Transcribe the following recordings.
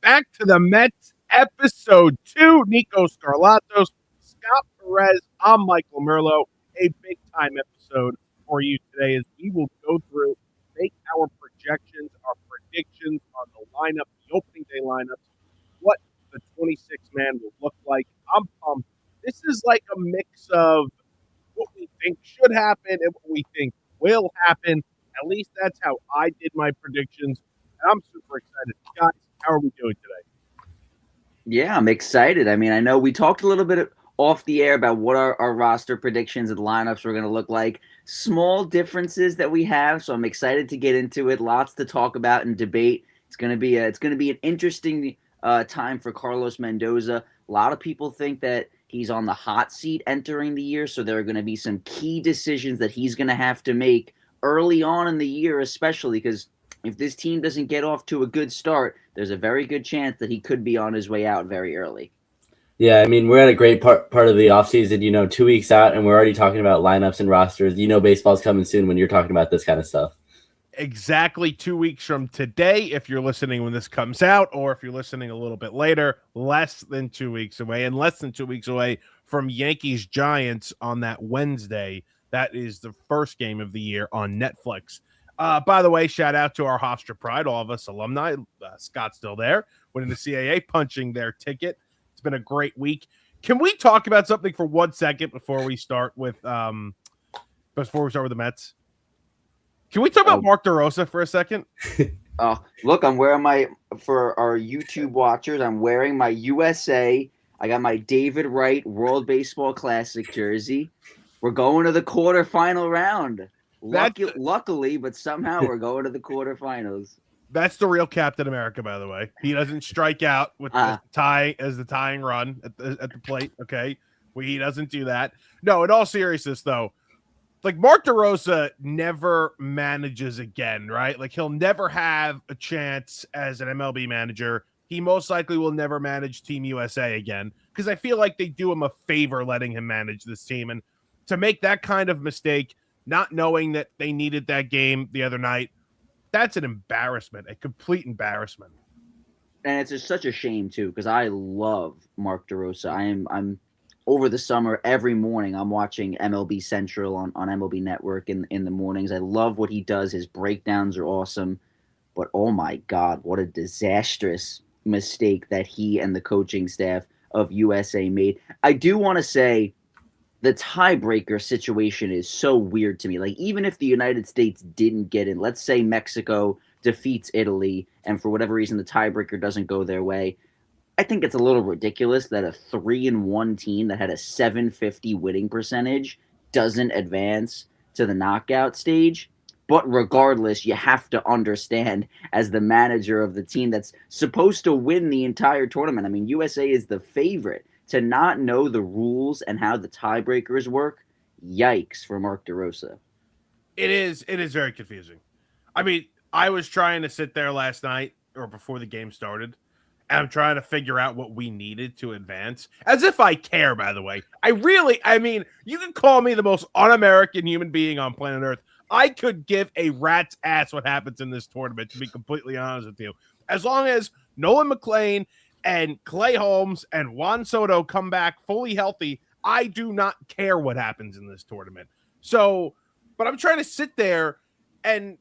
Back to the Mets, episode 2. Nico Scarlatos, Scott Perez. I'm Michael Merlo. A big time episode for you today as we will go through, make our projections, our predictions on the lineup, the opening day lineups, what the 26 man will look like. I'm pumped. This is like a mix of what we think should happen and what we think will happen. At least that's how I did my predictions. And I'm super excited. Guys, how are we doing today? Yeah, I'm excited. I mean, I know we talked a little bit off the air about what our roster predictions and lineups were going to look like. Small differences that we have, so I'm excited to get into it. Lots to talk about and debate. It's going to be an interesting time for Carlos Mendoza. A lot of people think that he's on the hot seat entering the year, so there are going to be some key decisions that he's going to have to make early on in the year, especially because if this team doesn't get off to a good start, there's a very good chance that he could be on his way out very early. Yeah, I mean, we're at a great part of the offseason, 2 weeks out, and we're already talking about lineups and rosters. Baseball's coming soon when you're talking about this kind of stuff. Exactly 2 weeks from today, if you're listening when this comes out, or if you're listening a little bit later, less than 2 weeks away, and less than 2 weeks away from Yankees Giants on that Wednesday. That is the first game of the year on Netflix. By the way, shout out to our Hofstra Pride, all of us alumni. Scott's still there, winning the CAA, punching their ticket. It's been a great week. Can we talk about something for 1 second before we start with the Mets? Can we talk about Mark DeRosa for a second? Look, for our YouTube watchers, I'm wearing my USA. I got my David Wright World Baseball Classic jersey. We're going to the quarterfinal round. Luckily, but somehow we're going to the quarterfinals. That's the real Captain America, by the way. He doesn't strike out with the tying run at the plate. Okay, he doesn't do that. No, in all seriousness, though, like Mark DeRosa never manages again, right? Like he'll never have a chance as an MLB manager. He most likely will never manage Team USA again because I feel like they do him a favor letting him manage this team. And to make that kind of mistake, not knowing that they needed that game the other night, that's an embarrassment, a complete embarrassment. And it's just such a shame too, because I love Mark DeRosa. I'm over the summer every morning I'm watching MLB Central on MLB Network in the mornings. I love what he does. His breakdowns are awesome. But oh my God, what a disastrous mistake that he and the coaching staff of USA made. I do want to say the tiebreaker situation is so weird to me. Like, even if the United States didn't get in, let's say Mexico defeats Italy, and for whatever reason the tiebreaker doesn't go their way, I think it's a little ridiculous that a 3-1 team that had a 750 winning percentage doesn't advance to the knockout stage. But regardless, you have to understand, as the manager of the team that's supposed to win the entire tournament, I mean, USA is the favorite, to not know the rules and how the tiebreakers work. Yikes for Mark DeRosa. It is very confusing. I mean, I was trying to sit there last night or before the game started, and I'm trying to figure out what we needed to advance. As if I care, by the way. I mean, you can call me the most un-American human being on planet Earth. I could give a rat's ass what happens in this tournament, to be completely honest with you. As long as Nolan McLean and Clay Holmes and Juan Soto come back fully healthy, I do not care what happens in this tournament. So, but I'm trying to sit there and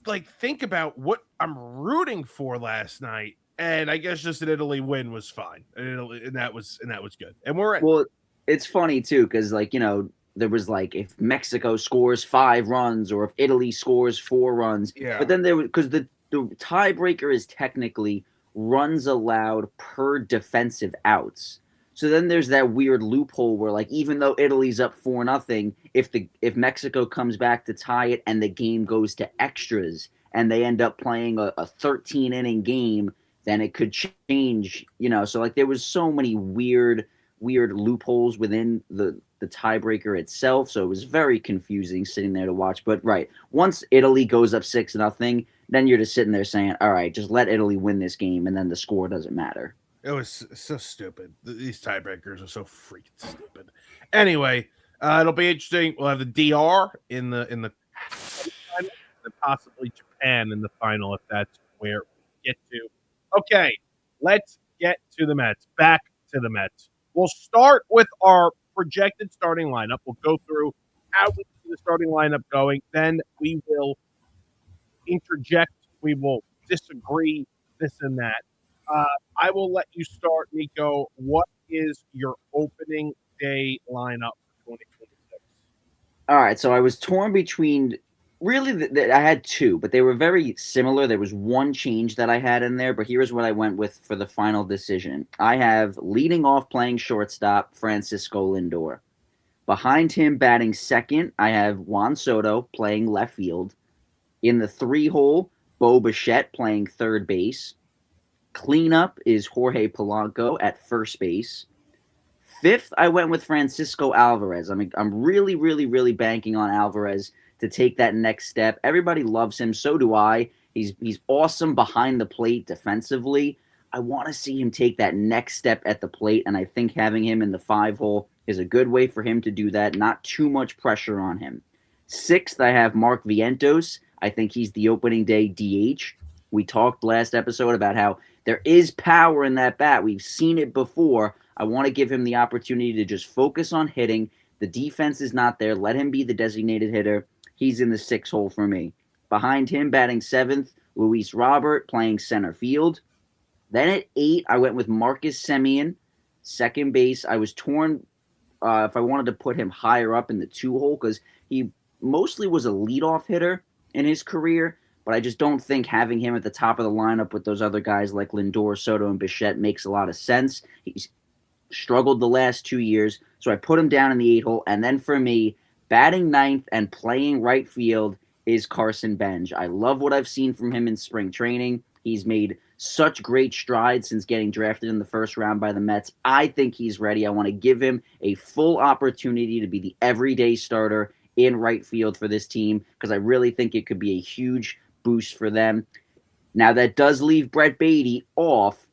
like think about what I'm rooting for last night. And I guess just an Italy win was fine, and that was good. And we're in. Well, it's funny too, because there was like, if Mexico scores 5 runs or if Italy scores 4 runs. Yeah. But then because the tiebreaker is technically runs allowed per defensive outs. So then there's that weird loophole where, like, even though Italy's up 4-0, if Mexico comes back to tie it and the game goes to extras and they end up playing a 13 inning game, then it could change. So like there was so many weird loopholes within the tiebreaker itself. So it was very confusing sitting there to watch. But right, once Italy goes up 6-0, then you're just sitting there saying, all right, just let Italy win this game, and then the score doesn't matter. It was so stupid. These tiebreakers are so freaking stupid. Anyway, it'll be interesting. We'll have the DR in the final, and possibly Japan in the final, if that's where we get to. Okay, let's get to the Mets. Back to the Mets. We'll start with our projected starting lineup. We'll go through how we see the starting lineup going. Then we will interject. We will disagree, this and that. I will let you start, Nico. What is your opening day lineup for 2026? All right, so I was torn between really. I had two, but they were very similar. There was one change that I had in there, but here's what I went with for the final decision. I have leading off playing shortstop Francisco Lindor. Behind him, batting second, I have Juan Soto playing left field. In the 3-hole, Bo Bichette playing third base. Cleanup is Jorge Polanco at first base. Fifth, I went with Francisco Alvarez. I'm really, really, really banking on Alvarez to take that next step. Everybody loves him. So do I. He's awesome behind the plate defensively. I want to see him take that next step at the plate, and I think having him in the 5-hole is a good way for him to do that. Not too much pressure on him. Sixth, I have Mark Vientos. I think he's the opening day DH. We talked last episode about how there is power in that bat. We've seen it before. I want to give him the opportunity to just focus on hitting. The defense is not there. Let him be the designated hitter. He's in the 6-hole for me. Behind him, batting seventh, Luis Robert playing center field. Then at 8, I went with Marcus Semien, second base. I was torn if I wanted to put him higher up in the 2-hole because he mostly was a leadoff hitter in his career, but I just don't think having him at the top of the lineup with those other guys like Lindor, Soto, and Bichette makes a lot of sense. He's struggled the last 2 years, so I put him down in the 8-hole. And then for me, batting ninth and playing right field is Carson Bench. I love what I've seen from him in spring training. He's made such great strides since getting drafted in the first round by the Mets. I think he's ready. I want to give him a full opportunity to be the everyday starter in right field for this team because I really think it could be a huge boost for them. Now, that does leave Brett Baty off.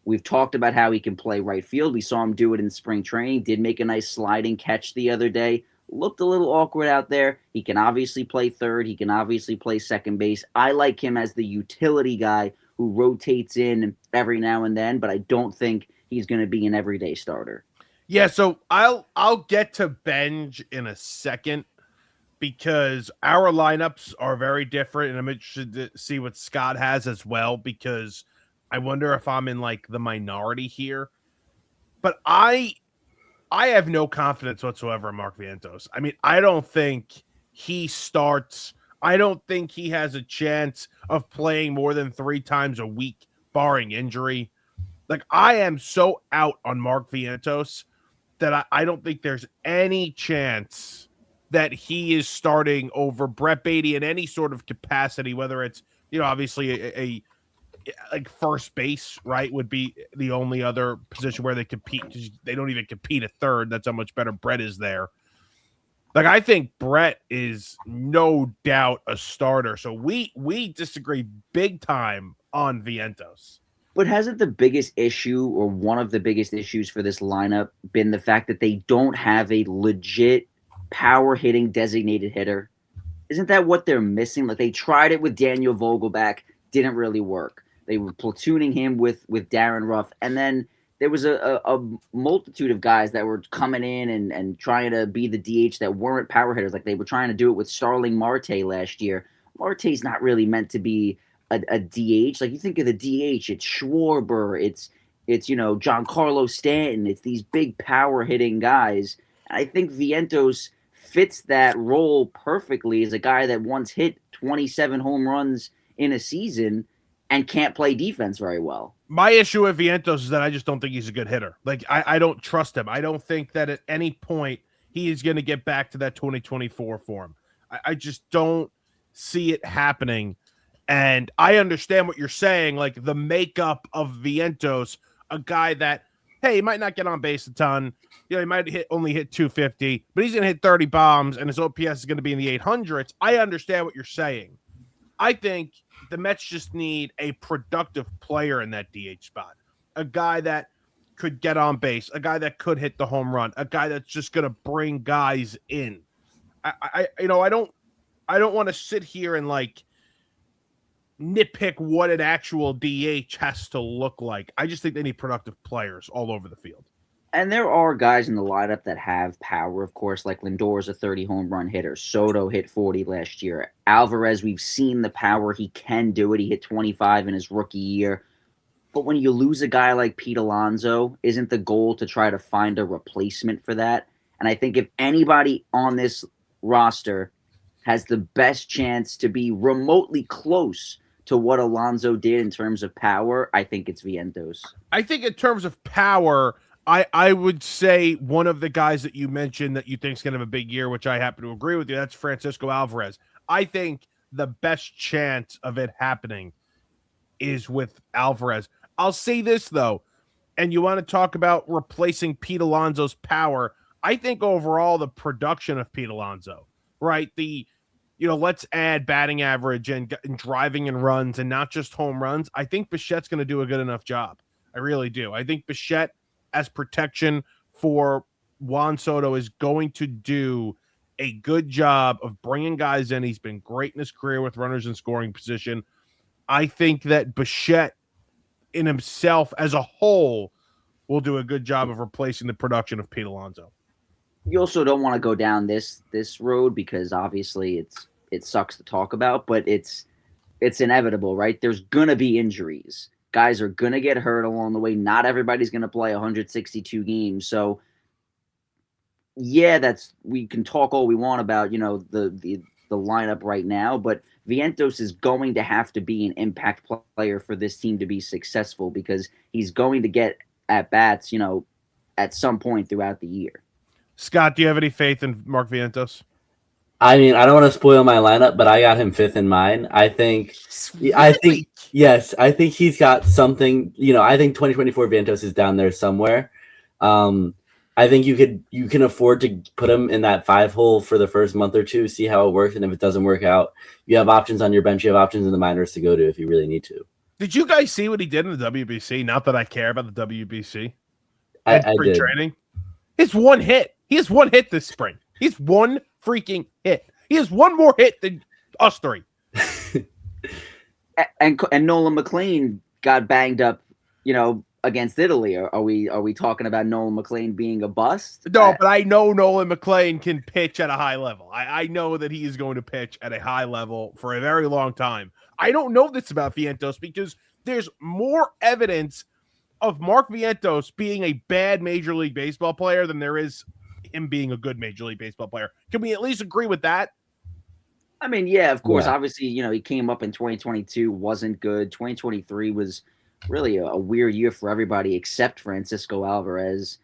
We've talked about how he can play right field. We saw him do it in spring training. Did make a nice sliding catch the other day. Looked a little awkward out there. He can obviously play third. He can obviously play second base. I like him as the utility guy who rotates in every now and then, but I don't think he's going to be an everyday starter. Yeah, so I'll get to Benj in a second because our lineups are very different, and I'm interested to see what Scott has as well because I wonder if I'm in like the minority here. But I have no confidence whatsoever in Mark Vientos. I mean, I don't think he starts. I don't think he has a chance of playing more than 3 times a week, barring injury. Like, I am so out on Mark Vientos that I don't think there's any chance that he is starting over Brett Baty in any sort of capacity, whether it's, obviously a like first base, right, would be the only other position where they compete. They don't even compete at third. That's how much better Brett is there. Like, I think Brett is no doubt a starter. So we disagree big time on Vientos. But hasn't the biggest issue or one of the biggest issues for this lineup been the fact that they don't have a legit power-hitting designated hitter? Isn't that what they're missing? Like, they tried it with Daniel Vogelback, didn't really work. They were platooning him with Darren Ruff, and then there was a multitude of guys that were coming in and trying to be the DH that weren't power hitters. Like, they were trying to do it with Starling Marte last year. Marte's not really meant to be a DH. Like, you think of the DH, it's Schwarber, it's Giancarlo Stanton, it's these big power hitting guys. And I think Vientos fits that role perfectly as a guy that once hit 27 home runs in a season and can't play defense very well. My issue with Vientos is that I just don't think he's a good hitter. Like, I don't trust him. I don't think that at any point he is going to get back to that 2024 form. I just don't see it happening. And I understand what you're saying, like the makeup of Vientos, a guy that, hey, he might not get on base a ton. He might only hit 250, but he's going to hit 30 bombs, and his OPS is going to be in the 800s. I understand what you're saying. I think the Mets just need a productive player in that DH spot, a guy that could get on base, a guy that could hit the home run, a guy that's just going to bring guys in. I don't want to sit here and like nitpick what an actual DH has to look like. I just think they need productive players all over the field. And there are guys in the lineup that have power, of course, like Lindor's a 30 home run hitter. Soto hit 40 last year. Alvarez, we've seen the power. He can do it. He hit 25 in his rookie year. But when you lose a guy like Pete Alonso, isn't the goal to try to find a replacement for that? And I think if anybody on this roster has the best chance to be remotely close to what Alonso did in terms of power, I think it's Vientos. I think in terms of power, I would say one of the guys that you mentioned that you think is going to have a big year, which I happen to agree with you, that's Francisco Alvarez. I think the best chance of it happening is with Alvarez. I'll say this, though, and you want to talk about replacing Pete Alonso's power. I think overall the production of Pete Alonso, right? Let's add batting average and driving and runs and not just home runs. I think Bichette's going to do a good enough job. I really do. I think Bichette as protection for Juan Soto is going to do a good job of bringing guys in. He's been great in his career with runners in scoring position. I think that Bichette in himself as a whole will do a good job of replacing the production of Pete Alonso. You also don't want to go down this road because obviously it sucks to talk about, but it's inevitable, right? There's going to be injuries. Guys are going to get hurt along the way. Not everybody's going to play 162 games. So, yeah, we can talk all we want about, the lineup right now, but Vientos is going to have to be an impact player for this team to be successful because he's going to get at-bats, at some point throughout the year. Scott, do you have any faith in Mark Vientos? I mean, I don't want to spoil my lineup, but I got him 5th in mine. I think yes, I think he's got something. I think 2024 Vientos is down there somewhere. I think you can afford to put him in that 5 hole for the first month or two, see how it works, and if it doesn't work out, you have options on your bench. You have options in the minors to go to if you really need to. Did you guys see what he did in the WBC? Not that I care about the WBC. I did. Training. It's one hit. He has one hit this spring. He's one freaking hit. He has one more hit than us three. and Nolan McLean got banged up, against Italy. Are we talking about Nolan McLean being a bust? No, but I know Nolan McLean can pitch at a high level. I know that he is going to pitch at a high level for a very long time. I don't know this about Vientos because there's more evidence of Mark Vientos being a bad Major League Baseball player than there is him being a good Major League Baseball player. Can we at least agree with that? I mean, yeah, of course. Yeah. Obviously, he came up in 2022, wasn't good. 2023 was really a weird year for everybody except Francisco Alvarez.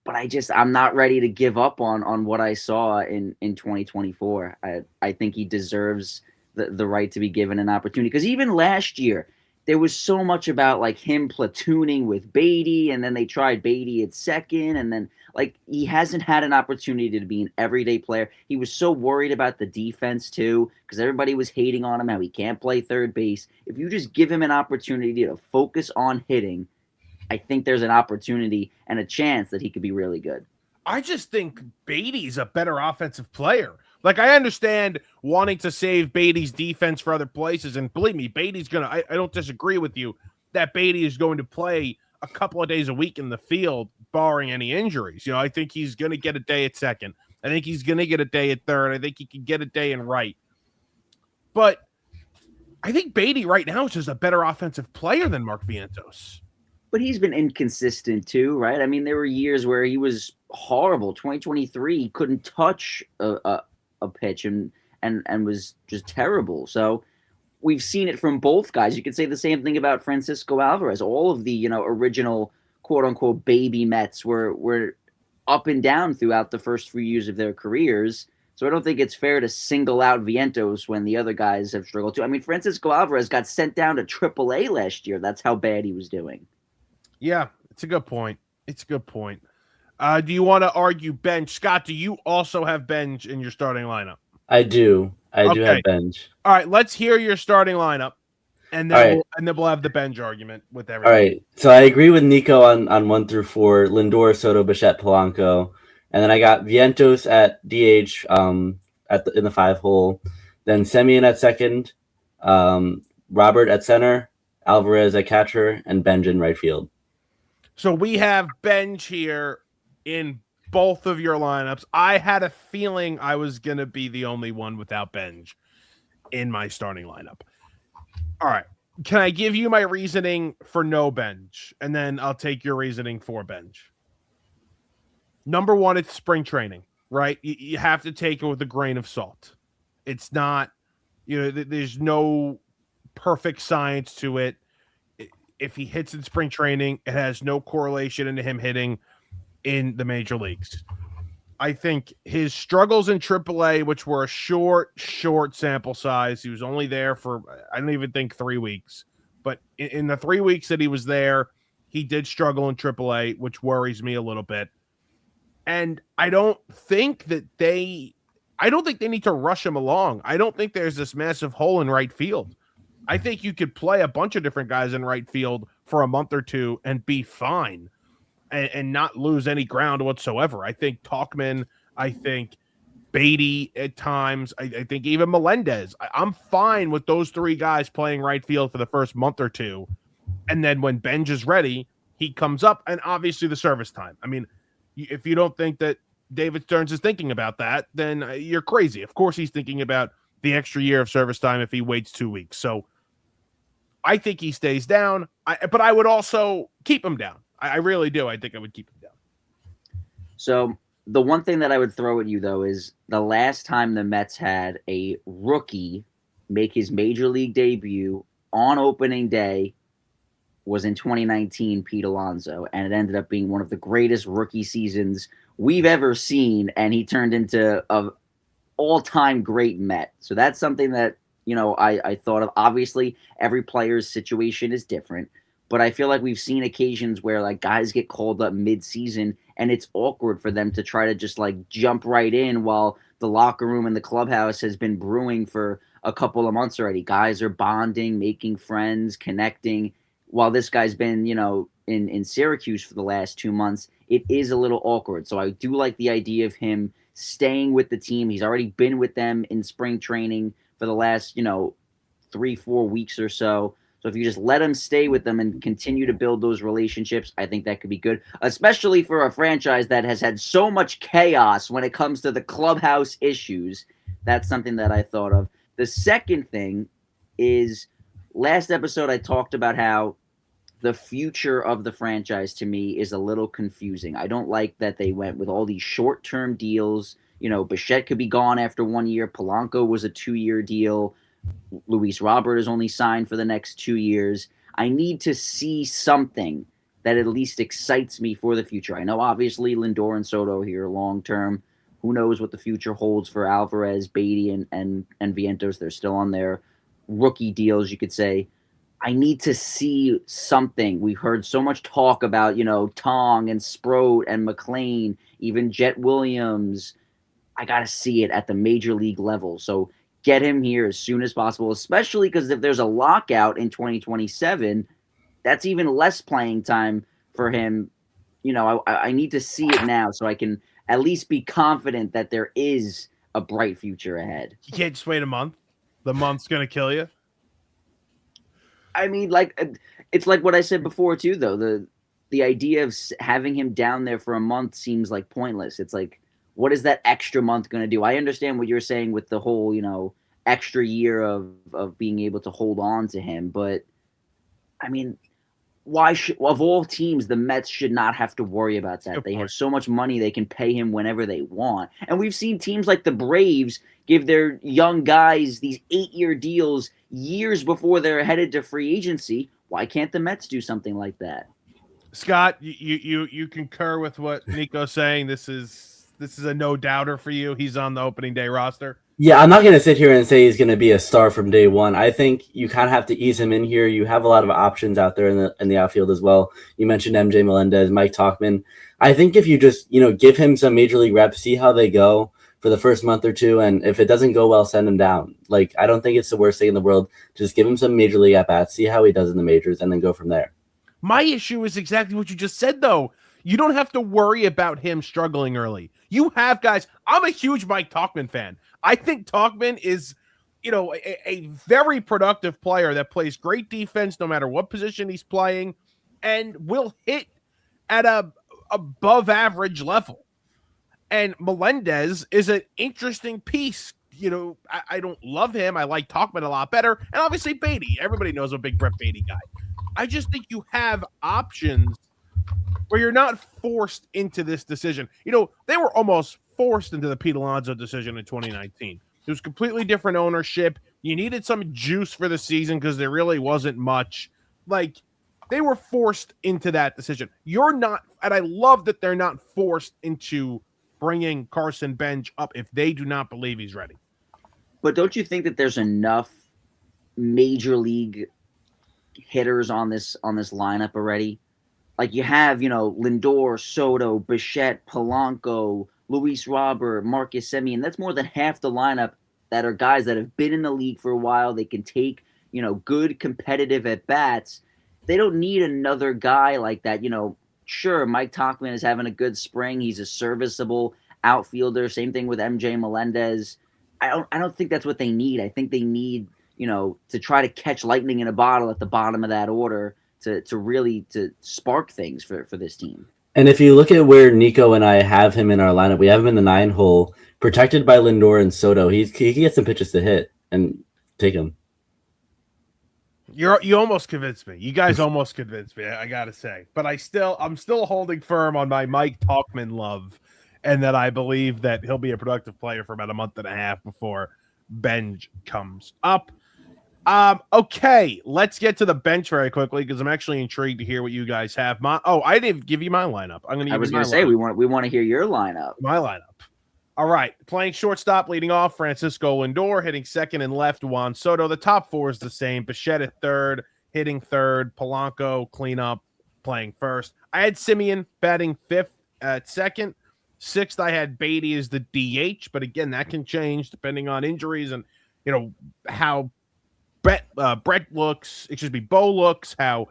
But I'm not ready to give up on what I saw in 2024. I think he deserves the right to be given an opportunity. Because even last year, there was so much about him platooning with Beatty, and then they tried Beatty at second, and then he hasn't had an opportunity to be an everyday player. He was so worried about the defense too, because everybody was hating on him how he can't play third base. If you just give him an opportunity to focus on hitting, I think there's an opportunity and a chance that he could be really good. I just think Beatty's a better offensive player. I understand wanting to save Beatty's defense for other places, and believe me, Beatty's I don't disagree with you that Beatty is going to play a couple of days a week in the field, barring any injuries. I think he's going to get a day at second. I think he's going to get a day at third. I think he can get a day in right. But I think Beatty right now is just a better offensive player than Mark Vientos. But he's been inconsistent too, right? I mean, there were years where he was horrible. 2023, he couldn't touch a pitch and was just terrible. So we've seen it from both guys. You could say the same thing about Francisco Alvarez. All of the, original quote unquote baby Mets were up and down throughout the first 3 years of their careers. So I don't think it's fair to single out Vientos when the other guys have struggled too. I mean, Francisco Alvarez got sent down to AAA last year. That's how bad he was doing. Yeah, it's a good point. Do you want to argue bench? Scott, do you also have bench in your starting lineup? I do. I do have bench. All right, let's hear your starting lineup, and then we'll have the bench argument with everyone. All right. So I agree with Nico on 1 through 4. Lindor, Soto, Bichette, Polanco, and then I got Vientos at DH in the 5 hole. Then Semien at second. Robert at center, Alvarez at catcher, and Benj in right field. So we have Benj here in both of your lineups. I had a feeling I was going to be the only one without Benj in my starting lineup. All right. Can I give you my reasoning for no Benj? And then I'll take your reasoning for Benj. Number one, it's spring training, right? You have to take it with a grain of salt. It's not, there's no perfect science to it. If he hits in spring training, it has no correlation into him hitting in the major leagues. I think his struggles in AAA, which were a short sample size, he was only there for, I don't even think 3 weeks. But in the 3 weeks that he was there, he did struggle in AAA, which worries me a little bit. And I don't think they need to rush him along. I don't think there's this massive hole in right field. I think you could play a bunch of different guys in right field for a month or two and be fine and not lose any ground whatsoever. I think Tauchman, I think Beatty at times, I think even Melendez. I'm fine with those 3 guys playing right field for the first month or two. And then when Benj is ready, he comes up, and obviously the service time. I mean, if you don't think that David Stearns is thinking about that, then you're crazy. Of course he's thinking about the extra year of service time if he waits 2 weeks. So I think he stays down, but I would also keep him down. I really do. I think I would keep him down. So the one thing that I would throw at you, though, is the last time the Mets had a rookie make his major league debut on opening day was in 2019, Pete Alonso, and it ended up being one of the greatest rookie seasons we've ever seen, and he turned into an all-time great Met. So that's something that, I thought of. Obviously, every player's situation is different, but I feel like we've seen occasions where, like, guys get called up mid-season, and it's awkward for them to try to just, like, jump right in while the locker room and the clubhouse has been brewing for a couple of months already. Guys are bonding, making friends, connecting. While this guy's been, in Syracuse for the last 2 months, it is a little awkward. So I do like the idea of him staying with the team. He's already been with them in spring training for the last, 3-4 weeks or so. So if you just let him stay with them and continue to build those relationships, I think that could be good, especially for a franchise that has had so much chaos when it comes to the clubhouse issues. That's something that I thought of. The second thing is, last episode I talked about how the future of the franchise to me is a little confusing. I don't like that they went with all these short-term deals. Bichette could be gone after 1 year. Polanco was a 2-year deal. Luis Robert is only signed for the next 2 years. I need to see something that at least excites me for the future. I know obviously Lindor and Soto here long-term. Who knows what the future holds for Alvarez, Beatty, and Vientos. They're still on their rookie deals, you could say. I need to see something. We've heard so much talk about, Tong and Sproat and McLean, even Jet Williams. I got to see it at the major league level. So get him here as soon as possible, especially because if there's a lockout in 2027, that's even less playing time for him. I need to see it now so I can at least be confident that there is a bright future ahead. You can't just wait a month. The month's going to kill you. I mean, it's like what I said before too, though. The idea of having him down there for a month seems like pointless. It's like, what is that extra month going to do? I understand what you're saying with the whole, extra year of being able to hold on to him, but I mean, why should, of all teams, the Mets should not have to worry about that. They have so much money, they can pay him whenever they want. And we've seen teams like the Braves give their young guys these 8-year deals years before they're headed to free agency. Why can't the Mets do something like that? Scott, you concur with what Nico's saying? This is a no-doubter for you. He's on the opening day roster. Yeah, I'm not going to sit here and say he's going to be a star from day one. I think you kind of have to ease him in here. You have a lot of options out there in the outfield as well. You mentioned MJ Melendez, Mike Tauchman. I think if you just, give him some major league reps, see how they go for the first month or two, and if it doesn't go well, send him down. Like, I don't think it's the worst thing in the world. Just give him some major league at-bats, see how he does in the majors, and then go from there. My issue is exactly what you just said, though. You don't have to worry about him struggling early. You have guys. I'm a huge Mike Tauchman fan. I think Tauchman is a very productive player that plays great defense no matter what position he's playing and will hit at a above average level. And Melendez is an interesting piece. I don't love him. I like Talkman a lot better. And obviously Beatty. Everybody knows I'm a big Brett Beatty guy. I just think you have options where you're not forced into this decision. They were almost forced into the Pete Alonso decision in 2019. It was completely different ownership. You needed some juice for the season because there really wasn't much. Like, they were forced into that decision. You're not, and I love that they're not forced into bringing Carson Bench up if they do not believe he's ready. But don't you think that there's enough major league hitters on this lineup already? Like, you have, Lindor, Soto, Bichette, Polanco, Luis Robert, Marcus Semien. That's more than half the lineup that are guys that have been in the league for a while. They can take, good competitive at-bats. They don't need another guy like that. Sure, Mike Tauchman is having a good spring. He's a serviceable outfielder. Same thing with MJ Melendez. I don't think that's what they need. I think they need, to try to catch lightning in a bottle at the bottom of that order to really spark things for this team. And if you look at where Nico and I have him in our lineup, we have him in the 9 hole, protected by Lindor and Soto. He can get some pitches to hit and take him. You almost convinced me. You guys almost convinced me, I gotta say. But I'm still holding firm on my Mike Tauchman love, and that I believe that he'll be a productive player for about a month and a half before Bench comes up. Okay, let's get to the bench very quickly because I'm actually intrigued to hear what you guys have. I didn't give you my lineup. I was going to say we want to hear your lineup. My lineup. All right, playing shortstop, leading off, Francisco Lindor, hitting second and left, Juan Soto. The top 4 is the same. Bichette at third, hitting third. Polanco, cleanup, playing first. I had Semien batting 5th at second. 6th, I had Beatty as the DH, but again, that can change depending on injuries and how Bo looks, how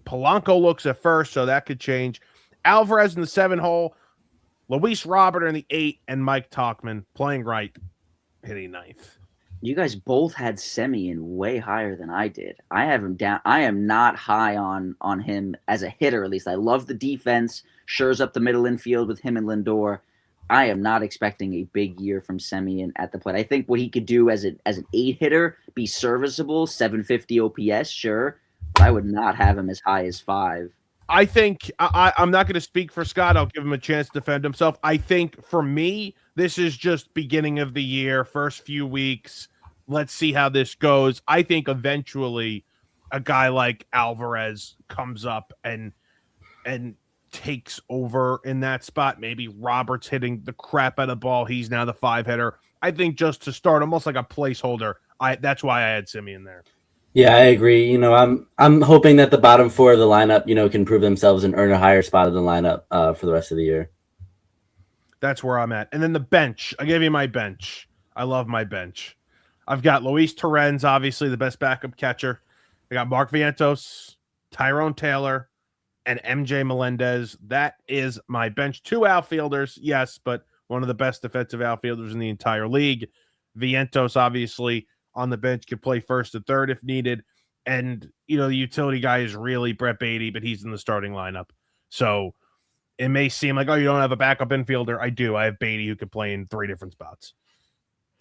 Polanco looks at first, so that could change. Alvarez in the 7 hole, Luis Robert in the 8, and Mike Tauchman playing right, hitting 9th. You guys both had Semien way higher than I did. I have him down. I am not high on him as a hitter, at least. I love the defense, shores up the middle infield with him and Lindor. I am not expecting a big year from Semien at the plate. I think what he could do as an 8 hitter, be serviceable, 750 OPS, sure. But I would not have him as high as 5. I think I'm not going to speak for Scott. I'll give him a chance to defend himself. I think for me, this is just beginning of the year, first few weeks. Let's see how this goes. I think eventually a guy like Alvarez comes up and takes over in that spot. Maybe Roberts hitting the crap out of the ball. He's now the 5 hitter. I think just to start, almost like a placeholder. That's why I had Semien there. Yeah, I agree. I'm hoping that the bottom 4 of the lineup, can prove themselves and earn a higher spot in the lineup for the rest of the year. That's where I'm at. And then the bench. I gave you my bench. I love my bench. I've got Luis Torrens, obviously the best backup catcher. I got Mark Vientos, Tyrone Taylor, and MJ Melendez. That is my bench. 2 outfielders, yes, but one of the best defensive outfielders in the entire league. Vientos, obviously, on the bench, could play first and third if needed. And, the utility guy is really Brett Beatty, but he's in the starting lineup. So it may seem like, you don't have a backup infielder. I do. I have Beatty who could play in 3 different spots.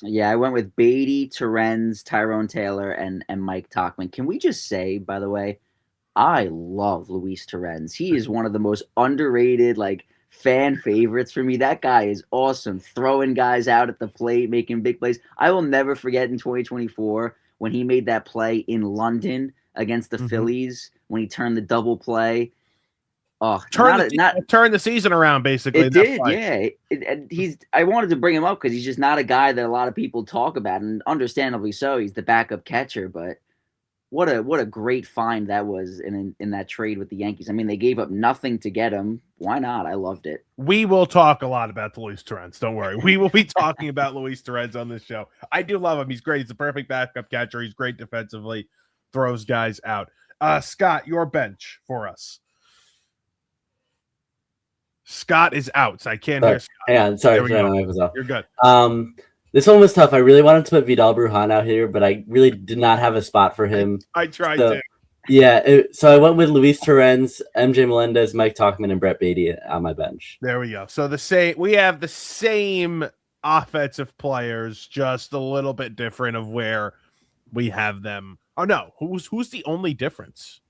Yeah, I went with Beatty, Torrens, Tyrone Taylor, and Mike Tauchman. Can we just say, by the way, I love Luis Torrens. He is one of the most underrated, fan favorites for me. That guy is awesome, throwing guys out at the plate, making big plays. I will never forget in 2024 when he made that play in London against the Phillies when he turned the double play. Oh, turn the season around, basically. It did, yeah. I wanted to bring him up because he's just not a guy that a lot of people talk about, and understandably so. He's the backup catcher, but what a great find that was in that trade with the Yankees. I mean, they gave up nothing to get him. Why not? I loved it. We will talk a lot about Luis Torrens. Don't worry. We will be talking about Luis Torrens on this show. I do love him. He's great. He's a perfect backup catcher. He's great defensively. Throws guys out. Scott, your bench for us. Scott is out, so I can't hear Scott. Yeah, sorry, my mic was off. You're good. This one was tough. I really wanted to put Vidal Brujan out here, but I really did not have a spot for him. I tried So, to. yeah, so I went with Luis Torrens, MJ Melendez, Mike Talkman, and Brett Beatty on my bench. There we go. So we have the same offensive players, just a little bit different of where we have them. Oh no, who's the only difference?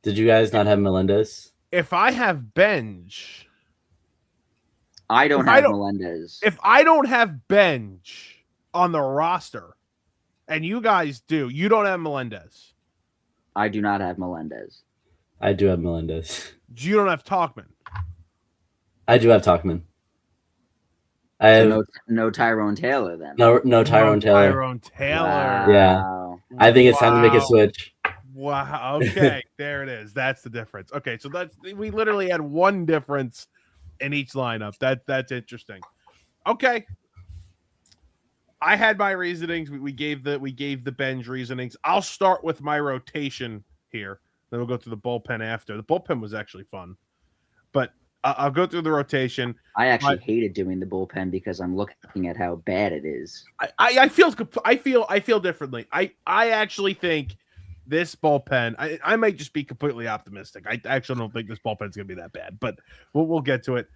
Did you guys not have Melendez? If I have Benj, I don't have Melendez. If I don't have Benj on the roster, and you guys do, you don't have Melendez. I do not have Melendez. I do have Melendez. You don't have Talkman. I do have Talkman. I have no Tyrone Taylor then. No Tyrone Taylor. Tyrone Taylor. Wow. Yeah. I think it's time to make a switch. Wow. Okay. There it is. That's the difference. Okay. So we literally had one difference in each lineup. That's interesting. Okay. I had my reasonings. We gave the Benj reasonings. I'll start with my rotation here. Then we'll go through the bullpen after. The bullpen was actually fun, but I'll go through the rotation. I actually hated doing the bullpen because I'm looking at how bad it is. I feel differently. I actually think this bullpen. I might just be completely optimistic. I actually don't think this bullpen's gonna be that bad, but we'll get to it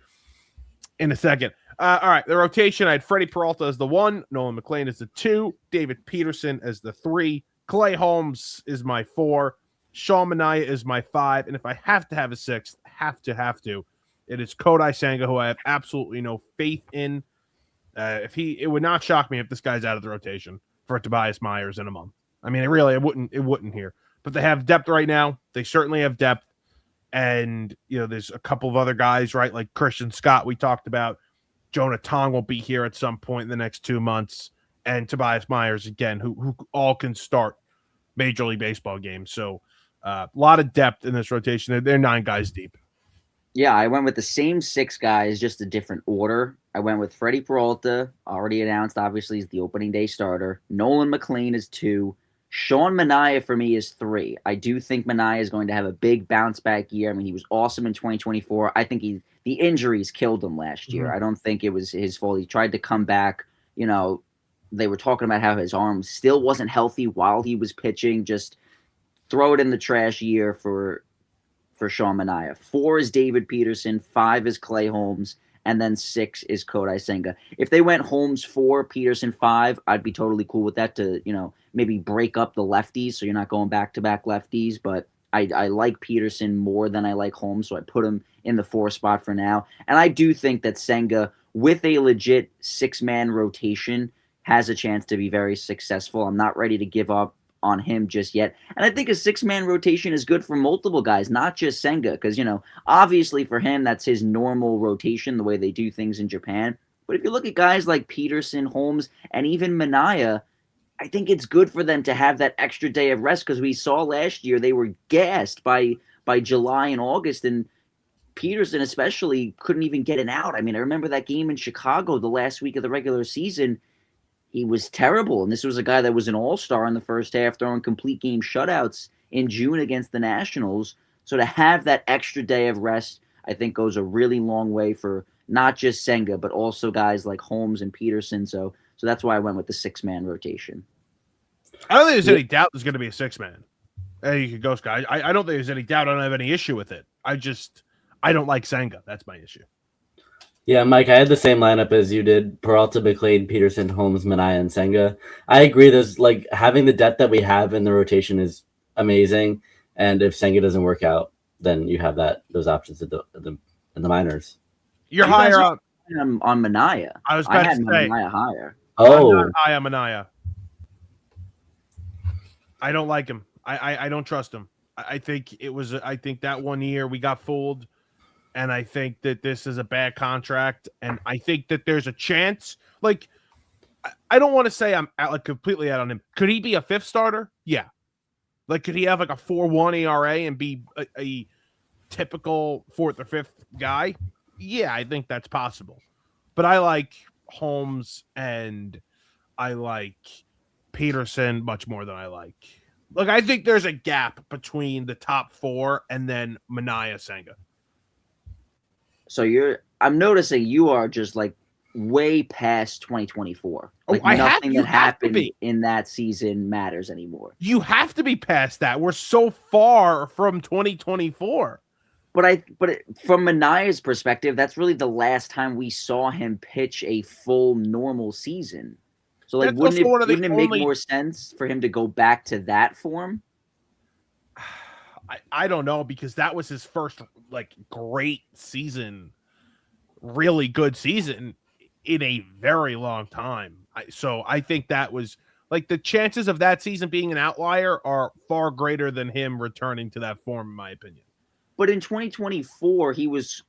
in a second. All right, the rotation. I had Freddie Peralta as the 1, Nolan McLean as the 2, David Peterson as the 3, Clay Holmes is my 4, Sean Manaea is my 5, and if I have to have a 6th, have to. It is Kodai Senga, who I have absolutely no faith in. It would not shock me if this guy's out of the rotation for Tobias Myers in a month. I mean, it wouldn't here. But they have depth right now. They certainly have depth. And, there's a couple of other guys, right? Like Christian Scott we talked about. Jonah Tong will be here at some point in the next 2 months. And Tobias Myers, again, who all can start Major League Baseball games. So a lot of depth in this rotation. They're 9 guys deep. Yeah, I went with the same 6 guys, just a different order. I went with Freddie Peralta, already announced, obviously, is the opening day starter. Nolan McLean is 2. Sean Manaea for me is 3. I do think Manaea is going to have a big bounce back year. I mean, he was awesome in 2024. I think the injuries killed him last year. Mm-hmm. I don't think it was his fault. He tried to come back. They were talking about how his arm still wasn't healthy while he was pitching. Just throw it in the trash year for Sean Manaea. 4 is David Peterson, 5 is Clay Holmes, and then 6 is Kodai Senga. If they went Holmes 4, Peterson 5, I'd be totally cool with that to, maybe break up the lefties so you're not going back-to-back lefties. But I like Peterson more than I like Holmes, so I put him in the 4 spot for now. And I do think that Senga, with a legit 6-man rotation, has a chance to be very successful. I'm not ready to give up on him just yet. And I think a 6-man rotation is good for multiple guys, not just Senga, because, obviously for him, that's his normal rotation, the way they do things in Japan. But if you look at guys like Peterson, Holmes, and even Manaea, I think it's good for them to have that extra day of rest, because we saw last year they were gassed by July and August, and Peterson especially couldn't even get an out. I mean, I remember that game in Chicago the last week of the regular season. He was terrible, and this was a guy that was an all-star in the first half, throwing complete game shutouts in June against the Nationals. So to have that extra day of rest, I think goes a really long way for not just Senga, but also guys like Holmes and Peterson. So that's why I went with the 6-man rotation. I don't think there's any doubt there's going to be a 6-man. Hey, you could go, Scott. I don't think there's any doubt. I don't have any issue with it. I don't like Senga. That's my issue. Yeah, Mike, I had the same lineup as you did. Peralta, McLean, Peterson, Holmes, Manaea, and Senga. I agree. There's having the depth that we have in the rotation is amazing. And if Senga doesn't work out, then you have those options in the minors. You're higher up on Manaea. I was about to say Manaea higher. Oh, I'm not high on Manaea. I don't like him. I don't trust him. I think that 1 year we got fooled. And I think that this is a bad contract. And I think that there's a chance. I don't want to say I'm completely out on him. Could he be a 5th starter? Yeah. Could he have a 4.1 ERA and be a typical 4th or 5th guy? Yeah, I think that's possible. But I like Holmes and I like Peterson much more than I like. I think there's a gap between the top 4 and then Manaea, Senga. So I'm noticing you are just way past 2024. Like nothing that happened in that season matters anymore. You have to be past that. We're so far from 2024. But from Manaya's perspective, that's really the last time we saw him pitch a full normal season. So like, wouldn't it make more sense for him to go back to that form? I don't know, because that was his first like great season, really good season in a very long time. So I think that was like the chances of that season being an outlier are far greater than him returning to that form, in my opinion. But in 2024, he was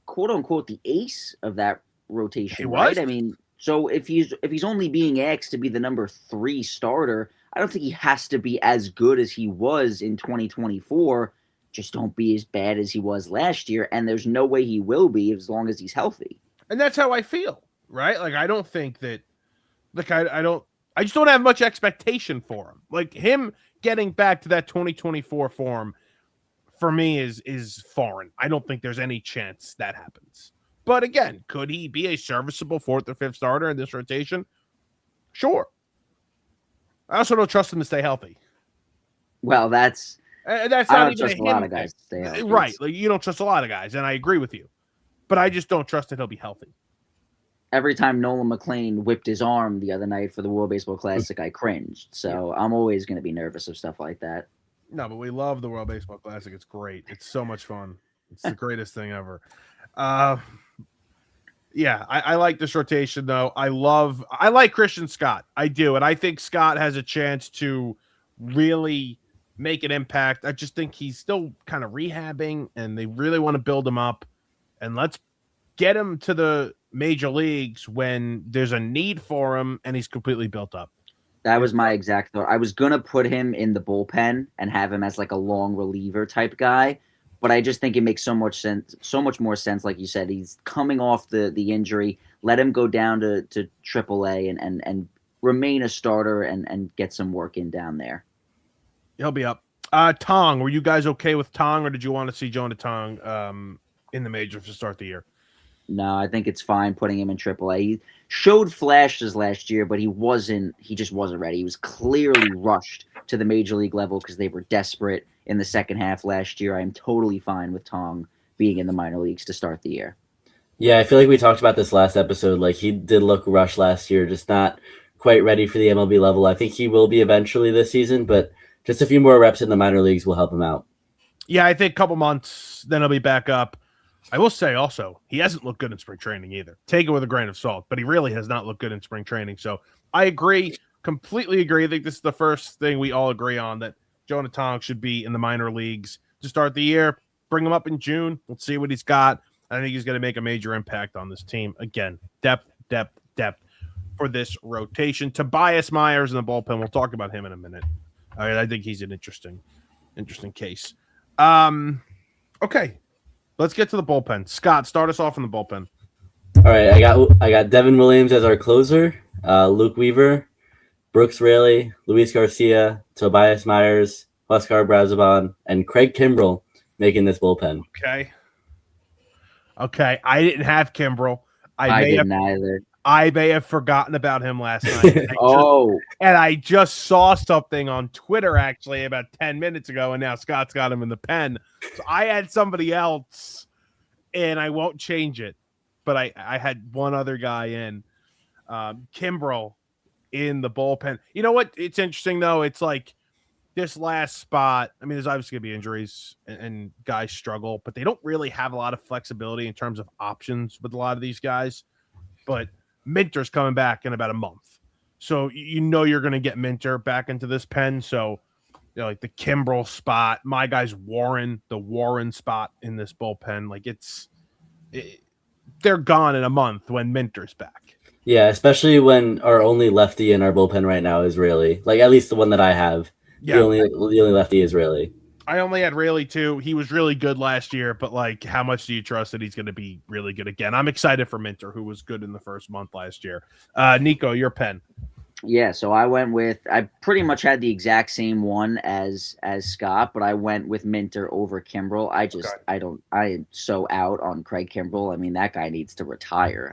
quote unquote the ace of that rotation, right? I mean, so if he's only being asked to be the number 3 starter, I don't think he has to be as good as he was in 2024. Just don't be as bad as he was last year, and there's no way he will be as long as he's healthy. And that's how I feel, right? Like, I don't think that, like, I just don't have much expectation for him. Like, him getting back to that 2024 form for me is foreign. I don't think there's any chance that happens. But again, could he be a serviceable 4th or 5th starter in this rotation? Sure. I also don't trust him to stay healthy. Well, that's not even trust a lot of guys to stay healthy. Right. Like, you don't trust a lot of guys, and I agree with you. But I just don't trust that he'll be healthy. Every time Nolan McLean whipped his arm the other night for the World Baseball Classic, I cringed. So I'm always going to be nervous of stuff like that. No, but we love the World Baseball Classic. It's great. It's so much fun. It's the greatest thing ever. Yeah, I like this rotation, though. I like Christian Scott. I do. And I think Scott has a chance to really make an impact. I just think he's still kind of rehabbing, and they really want to build him up. And let's get him to the major leagues when there's a need for him and he's completely built up. That was my exact thought. I was going to put him in the bullpen and have him as like a long reliever type guy. But I just think it makes so much sense, so much more sense. Like you said, he's coming off the injury. Let him go down to AAA and remain a starter and get some work in down there. He'll be up. Tong, were you guys okay with Tong, or did you want to see Jonah Tong in the majors to start the year? No, I think it's fine putting him in AAA. He showed flashes last year, but he just wasn't ready. He was clearly rushed to the major league level because they were desperate in the second half last year. I am totally fine with Tong being in the minor leagues to start the year. Yeah, I feel like we talked about this last episode. Like, he did look rushed last year, just not quite ready for the MLB level. I think he will be eventually this season, but just a few more reps in the minor leagues will help him out. Yeah, I think a couple months, then he'll be back up. I will say also, he hasn't looked good in spring training either. Take it with a grain of salt, but he really has not looked good in spring training. So I agree, completely agree. I think this is the first thing we all agree on, that Jonah Tong should be in the minor leagues to start the year. Bring him up in June. Let's see what he's got. I think he's going to make a major impact on this team. Again, depth for this rotation. Tobias Myers in the bullpen. We'll talk about him in a minute. All right, I think he's an interesting case. Okay. Let's get to the bullpen. Scott, start us off in the bullpen. All right, I got Devin Williams as our closer, Luke Weaver, Brooks Raley, Luis Garcia, Tobias Myers, Huascar Brazoban, and Craig Kimbrell making this bullpen. Okay. I didn't have Kimbrell. I didn't either. I may have forgotten about him last night. And I just saw something on Twitter actually about 10 minutes ago, and now Scott's got him in the pen. So I had somebody else, and I won't change it. But I had one other guy in. Kimbrell in the bullpen. You know what? It's interesting, though. It's like this last spot. I mean, there's obviously going to be injuries and guys struggle, but they don't really have a lot of flexibility in terms of options with a lot of these guys. But Minter's coming back in about a month. So you know you're going to get Minter back into this pen. So, you know, like the Kimbrell spot, my guy's the Warren spot in this bullpen. Like they're gone in a month when Minter's back. Yeah, especially when our only lefty in our bullpen right now is Raley. Like, at least the one that I have. Yeah. The only lefty is Raley. I only had Raley too. He was really good last year, but like, how much do you trust that he's going to be really good again? I'm excited for Minter, who was good in the first month last year. Nico, your pen. Yeah, so I pretty much had the exact same one as Scott, but I went with Minter over Kimbrel. I am so out on Craig Kimbrel. I mean, that guy needs to retire.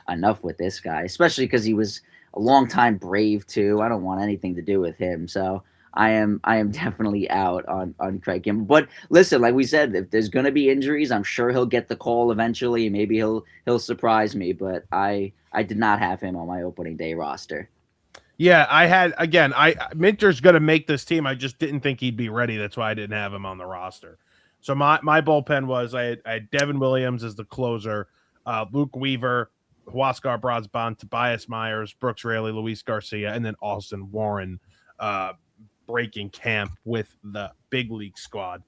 Enough with this guy, especially because he was a longtime Brave too. I don't want anything to do with him. So I am definitely out on Craig Kimbrel. But listen, like we said, if there's gonna be injuries, I'm sure he'll get the call eventually. Maybe he'll surprise me, but I did not have him on my opening day roster. Yeah, I had again. Minter's going to make this team. I just didn't think he'd be ready. That's why I didn't have him on the roster. So my bullpen was I had Devin Williams as the closer, Luke Weaver, Huascar Brosban, Tobias Myers, Brooks Raley, Luis Garcia, and then Austin Warren breaking camp with the big league squad.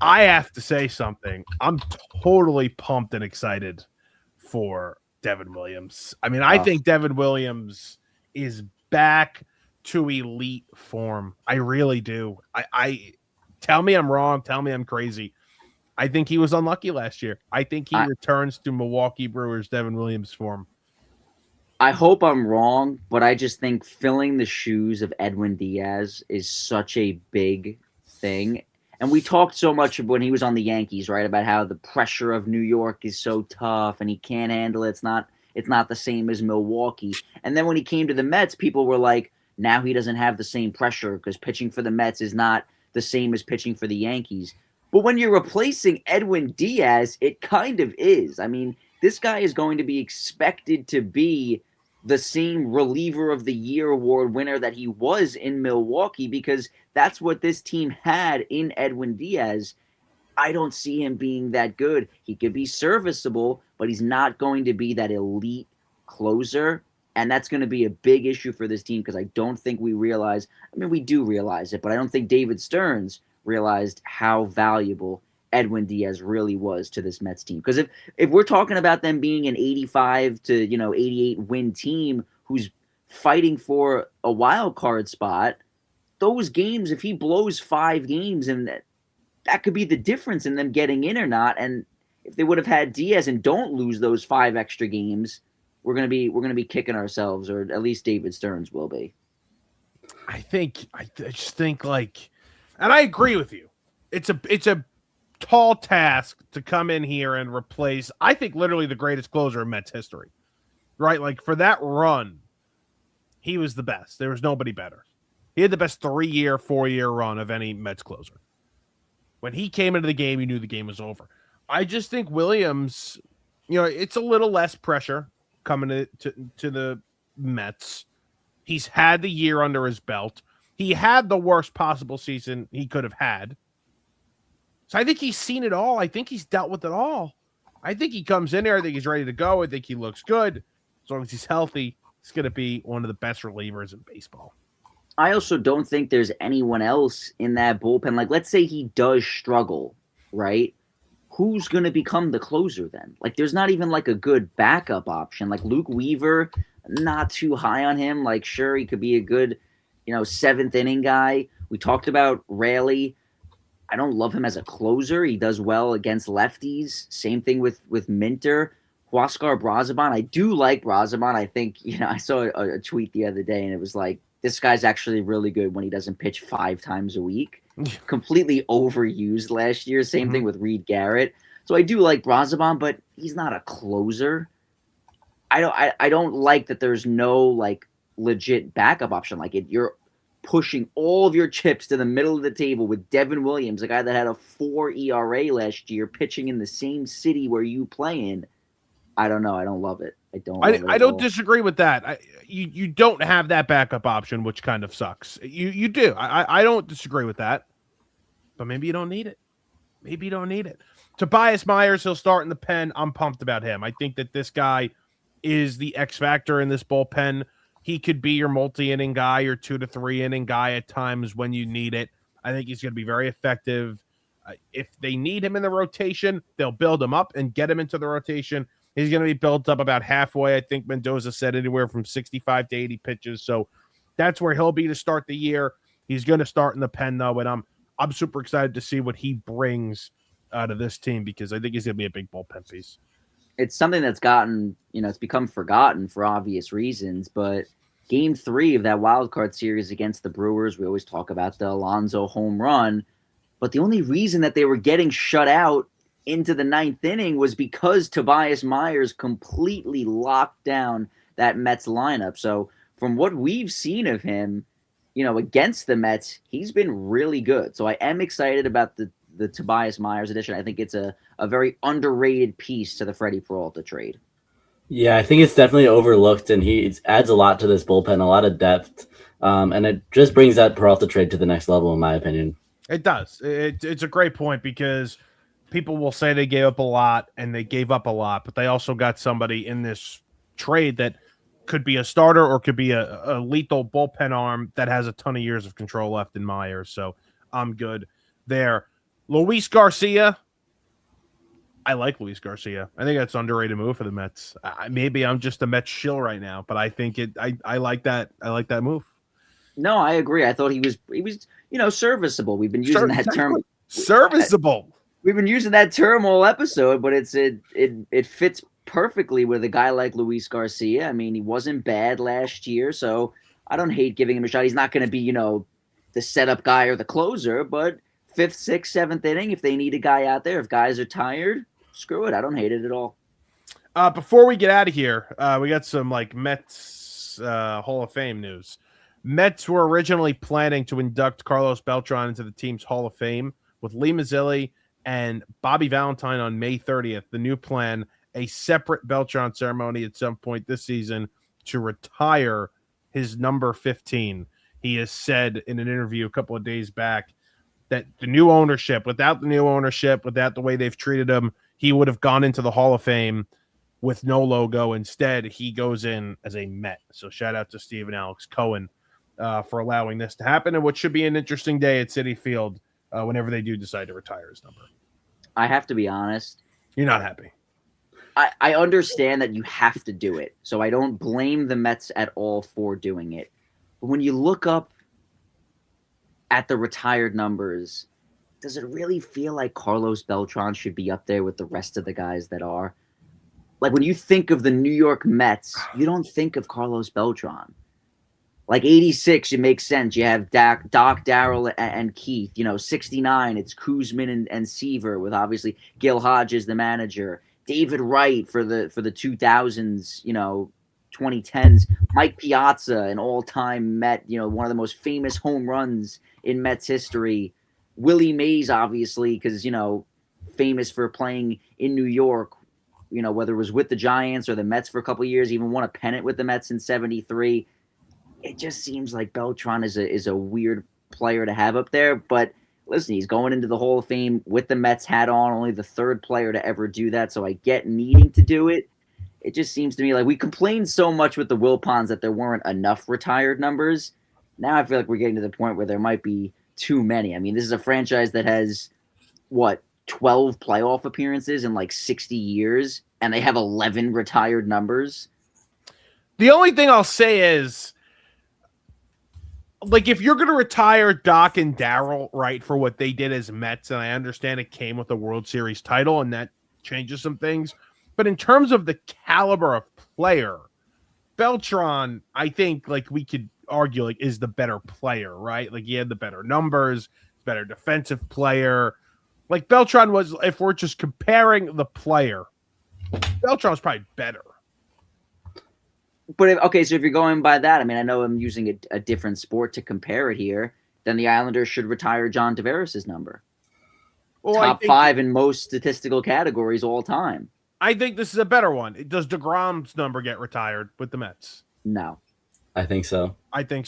I have to say something. I'm totally pumped and excited for Devin Williams. I mean, I think Devin Williams is back to elite form. I really do. I tell me I'm wrong. Tell me I'm crazy. I think he was unlucky last year. I think he returns to Milwaukee Brewers Devin Williams form. I hope I'm wrong, but I just think filling the shoes of Edwin Diaz is such a big thing. And we talked so much when he was on the Yankees, right, about how the pressure of New York is so tough and he can't handle it. It's not the same as Milwaukee. And then when he came to the Mets, people were like, now he doesn't have the same pressure because pitching for the Mets is not the same as pitching for the Yankees. But when you're replacing Edwin Diaz, it kind of is. I mean, this guy is going to be expected to be the same reliever of the year award winner that he was in Milwaukee because that's what this team had in Edwin Diaz. I don't see him being that good. He could be serviceable, but he's not going to be that elite closer. And that's going to be a big issue for this team because I don't think we realize, I mean, we do realize it, but I don't think David Stearns realized how valuable Edwin Diaz really was to this Mets team. Because if we're talking about them being an 85 to 88 win team who's fighting for a wild card spot, those games, if he blows 5 games, and that could be the difference in them getting in or not. And if they would have had Diaz and don't lose those 5 extra games, we're gonna be kicking ourselves, or at least David Stearns will be. I just think like, and I agree with you. It's a tall task to come in here and replace, I think, literally the greatest closer in Mets history, right? Like for that run, he was the best. There was nobody better. He had the best 3-year, 4-year run of any Mets closer. When he came into the game, you knew the game was over. I just think Williams, it's a little less pressure coming to the Mets. He's had the year under his belt. He had the worst possible season he could have had. So I think he's seen it all. I think he's dealt with it all. I think he comes in there. I think he's ready to go. I think he looks good. As long as he's healthy, he's going to be one of the best relievers in baseball. I also don't think there's anyone else in that bullpen. Like, let's say he does struggle, right? Who's going to become the closer then? Like, there's not even like a good backup option. Like Luke Weaver, not too high on him. Like, sure, he could be a good, 7th inning guy. We talked about Raley. I don't love him as a closer. He does well against lefties. Same thing with Minter. Huascar Brosban. I do like Brosban. I think, I saw a tweet the other day and it was like, this guy's actually really good when he doesn't pitch 5 times a week. Completely overused last year. Same thing with Reed Garrett. So I do like Brosban, but he's not a closer. I don't like that there's no like legit backup option. Like you're pushing all of your chips to the middle of the table with Devin Williams, a guy that had a 4 ERA last year, pitching in the same city where you play in. I don't know. I don't love it. I don't disagree with that. You don't have that backup option, which kind of sucks. You do. I don't disagree with that. But maybe you don't need it. Maybe you don't need it. Tobias Myers, he'll start in the pen. I'm pumped about him. I think that this guy is the X factor in this bullpen. He could be your multi-inning guy, your 2 to 3 inning guy at times when you need it. I think he's going to be very effective. If they need him in the rotation, they'll build him up and get him into the rotation. He's going to be built up about halfway. I think Mendoza said anywhere from 65 to 80 pitches. So that's where he'll be to start the year. He's going to start in the pen, though, and I'm super excited to see what he brings to this team because I think he's going to be a big bullpen piece. it's something that's gotten, it's become forgotten for obvious reasons, but game 3 of that wild card series against the Brewers, we always talk about the Alonso home run, but the only reason that they were getting shut out into the 9th inning was because Tobias Myers completely locked down that Mets lineup. So from what we've seen of him, against the Mets, he's been really good. So I am excited about the Tobias Myers addition. I think it's a very underrated piece to the Freddie Peralta trade. Yeah, I think it's definitely overlooked, and he adds a lot to this bullpen, a lot of depth, and it just brings that Peralta trade to the next level, in my opinion. It does. It's a great point because people will say they gave up a lot, and they gave up a lot, but they also got somebody in this trade that could be a starter or could be a lethal bullpen arm that has a ton of years of control left in Myers. So I'm good there. Luis Garcia. I like Luis Garcia. I think that's an underrated move for the Mets. Maybe I'm just a Mets shill right now, but I think I like that. I like that move. No, I agree. I thought he was serviceable. We've been using that term. Serviceable. We've been using that term all episode, but it fits perfectly with a guy like Luis Garcia. I mean, he wasn't bad last year, so I don't hate giving him a shot. He's not going to be, the setup guy or the closer, but 5th, 6th, 7th inning, if they need a guy out there, if guys are tired, screw it. I don't hate it at all. Before we get out of here, we got some Mets Hall of Fame news. Mets were originally planning to induct Carlos Beltran into the team's Hall of Fame with Lee Mazzilli and Bobby Valentine on May 30th. The new plan, a separate Beltran ceremony at some point this season to retire his number 15. He has said in an interview a couple of days back that without the way they've treated him, he would have gone into the Hall of Fame with no logo. Instead, he goes in as a Met. So shout out to Steve and Alex Cohen for allowing this to happen, and what should be an interesting day at Citi Field whenever they do decide to retire his number. I have to be honest. You're not happy. I understand that you have to do it, so I don't blame the Mets at all for doing it. But when you look up at the retired numbers, does it really feel like Carlos Beltran should be up there with the rest of the guys that are? Like, when you think of the New York Mets, you don't think of Carlos Beltran. Like 86, it makes sense. You have Doc, Darrell, and Keith. 69, it's Kuzman and Seaver, with obviously Gil Hodges, the manager. David Wright for the 2000s, 2010s. Mike Piazza, an all-time Met, one of the most famous home runs in Mets history. Willie Mays, obviously, because, famous for playing in New York, whether it was with the Giants or the Mets for a couple of years, even won a pennant with the Mets in 73. It just seems like Beltran is a weird player to have up there. But listen, he's going into the Hall of Fame with the Mets hat on, only the 3rd player to ever do that. So I get needing to do it. It just seems to me like we complained so much with the Wilpons that there weren't enough retired numbers. Now I feel like we're getting to the point where there might be too many. I mean, this is a franchise that has, 12 playoff appearances in like 60 years, and they have 11 retired numbers. The only thing I'll say is, like, if you're going to retire Doc and Darrell, right, for what they did as Mets, and I understand it came with a World Series title, and that changes some things, but in terms of the caliber of player, Beltran, I think, like, we could argue, like, is the better player, right? Like, he had the better numbers, better defensive player. Like, Beltran was, if we're just comparing the player, Beltran was probably better. But so if you're going by that, I mean, I know I'm using a different sport to compare it here. Then the Islanders should retire John Tavares' number. Well, Top 5 in most statistical categories all time. I think this is a better one. Does DeGrom's number get retired with the Mets? No. I think so. I think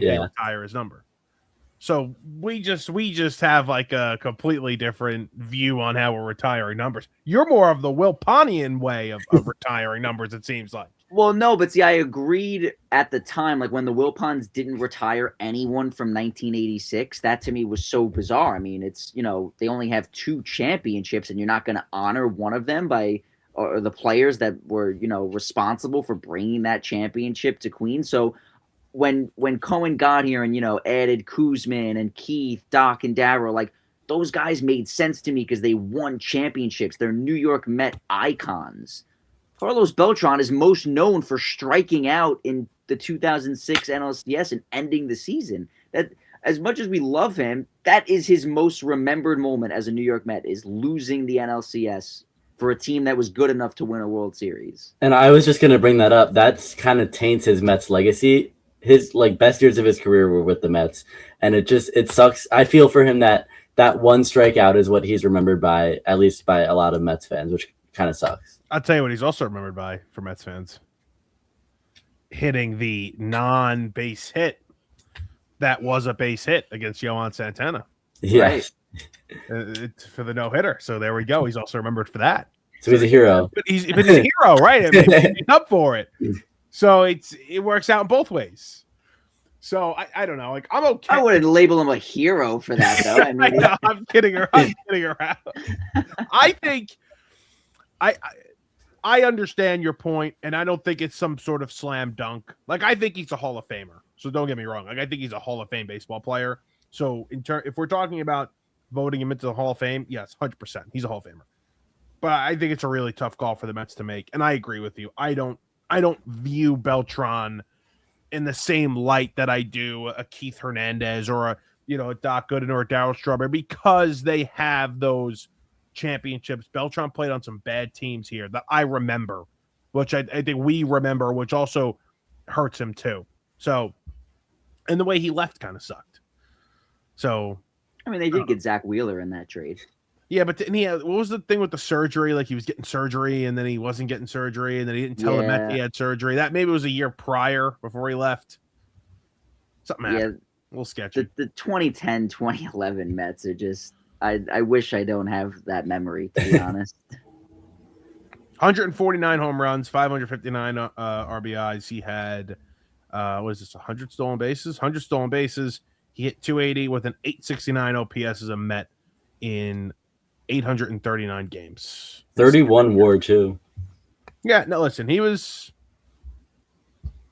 they retire his number. So we just have like a completely different view on how we're retiring numbers. You're more of the Wilponian way of retiring numbers, it seems like. Well, no, but see, I agreed at the time, like when the Wilpons didn't retire anyone from 1986, that to me was so bizarre. I mean, it's, they only have 2 championships and you're not going to honor one of them or the players that were, responsible for bringing that championship to Queens. So when Cohen got here and, added Kuzman and Keith, Doc, and Darrell, like, those guys made sense to me because they won championships. They're New York Met icons. Carlos Beltran is most known for striking out in the 2006 NLCS and ending the season. That, as much as we love him, that is his most remembered moment as a New York Met, is losing the NLCS for a team that was good enough to win a World Series. And I was just going to bring that up. That's kind of taints his Mets legacy. His best years of his career were with the Mets, and it sucks. I feel for him that one strikeout is what he's remembered by, at least by a lot of Mets fans, which kind of sucks. I'll tell you what he's also remembered by for Mets fans. Hitting the non-base hit that was a base hit against Yohan Santana. Yes. Right. For the no-hitter. So there we go. He's also remembered for that. So he's a hero. But he's a hero, right? I mean, he's up for it. So it works out in both ways. So I don't know. Like, I'm okay. I wouldn't label him a hero for that, though. I mean, I'm kidding around. I think I understand your point, and I don't think it's some sort of slam dunk. Like, I think he's a Hall of Famer. So don't get me wrong. Like, I think he's a Hall of Fame baseball player. So if we're talking about voting him into the Hall of Fame, yes, 100%. He's a Hall of Famer. But I think it's a really tough call for the Mets to make, and I agree with you. I don't view Beltran in the same light that I do a Keith Hernandez or a Doc Gooden or a Darryl Strawberry, because they have those championships. Beltran played on some bad teams here that I remember, which I think we remember, which also hurts him too. So, and the way he left kind of sucked. So, I mean, they did get Zach Wheeler in that trade. Yeah, but what was the thing with the surgery? Like, he was getting surgery, and then he wasn't getting surgery, and then he didn't tell the Mets he had surgery. That maybe was a year prior before he left. Something happened. A little sketchy. The 2010, 2011 Mets are just... I wish I don't have that memory, to be honest. 149 home runs, 559 RBIs. He had, 100 stolen bases? 100 stolen bases. He hit 280 with an 869 OPS as a Met in 839 games. 31 WAR too. Yeah, no, listen, he's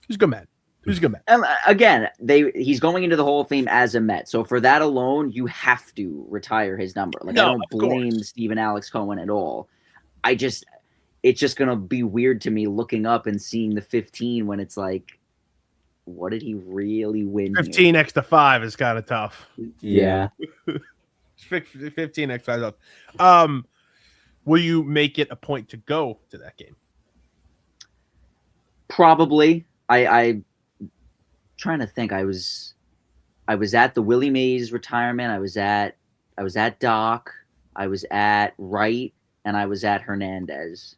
a good Met. He's a good Met. Again, he's going into the Hall of Fame as a Met. So for that alone, you have to retire his number. Like, I don't blame Stephen Alex Cohen at all. It's just going to be weird to me looking up and seeing the 15 when it's like, what did he really win? 15 here? next to 5 is kind of tough. Yeah. 15 next to 5. Will you make it a point to go to that game? Probably. I trying to think. I was at the Willie Mays retirement. I was at Doc. I was at Wright, and I was at Hernandez.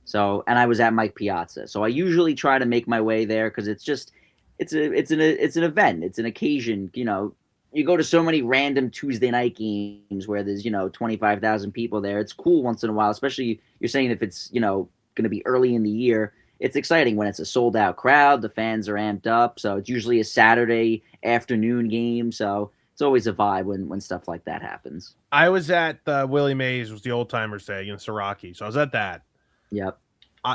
So, and I was at Mike Piazza. So I usually try to make my way there because it's an event. It's an occasion. You go to so many random Tuesday night games where there's 25,000 people there. It's cool once in a while, especially you're saying if it's going to be early in the year. It's exciting when it's a sold-out crowd. The fans are amped up. So it's usually a Saturday afternoon game. So it's always a vibe when stuff like that happens. I was at Willie Mays, was the Old Timers Day against Siraki. So I was at that. Yep.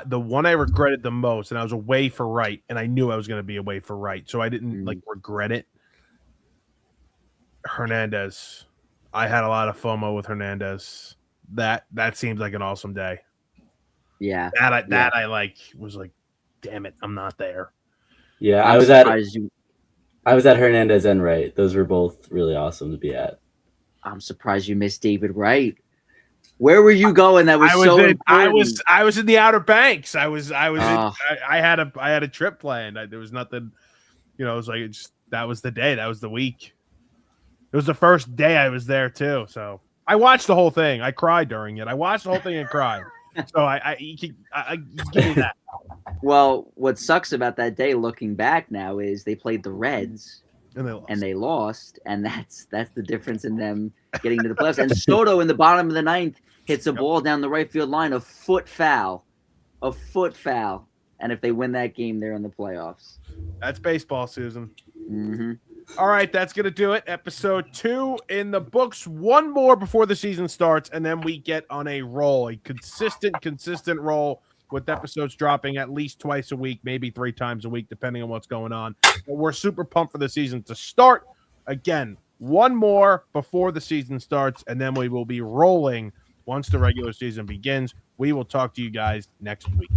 The one I regretted the most, and I was away for Wright, and I knew I was going to be away for Wright, so I didn't regret it. Hernandez. I had a lot of FOMO with Hernandez. That seems like an awesome day. Yeah. I was like, damn it, I'm not there. Yeah, I was at Hernandez and Wright. Those were both really awesome to be at. I'm surprised you missed David Wright. Where were you going? That was so important. I was in the Outer Banks. I had a trip planned. There was nothing, it was like that was the day. That was the week. It was the first day I was there too. So I watched the whole thing. I cried during it. I watched the whole thing and cried. So you give me that. Well, what sucks about that day, looking back now, is they played the Reds and they lost, and that's the difference in them getting to the playoffs. And Soto in the bottom of the ninth hits a ball down the right field line, a foot foul, and if they win that game, they're in the playoffs. That's baseball, Susan. Mm-hmm. All right, that's going to do it. Episode 2 in the books. One more before the season starts, and then we get on a roll, a consistent roll with episodes dropping at least twice a week, maybe 3 times a week, depending on what's going on. But we're super pumped for the season to start. Again, one more before the season starts, and then we will be rolling once the regular season begins. We will talk to you guys next week.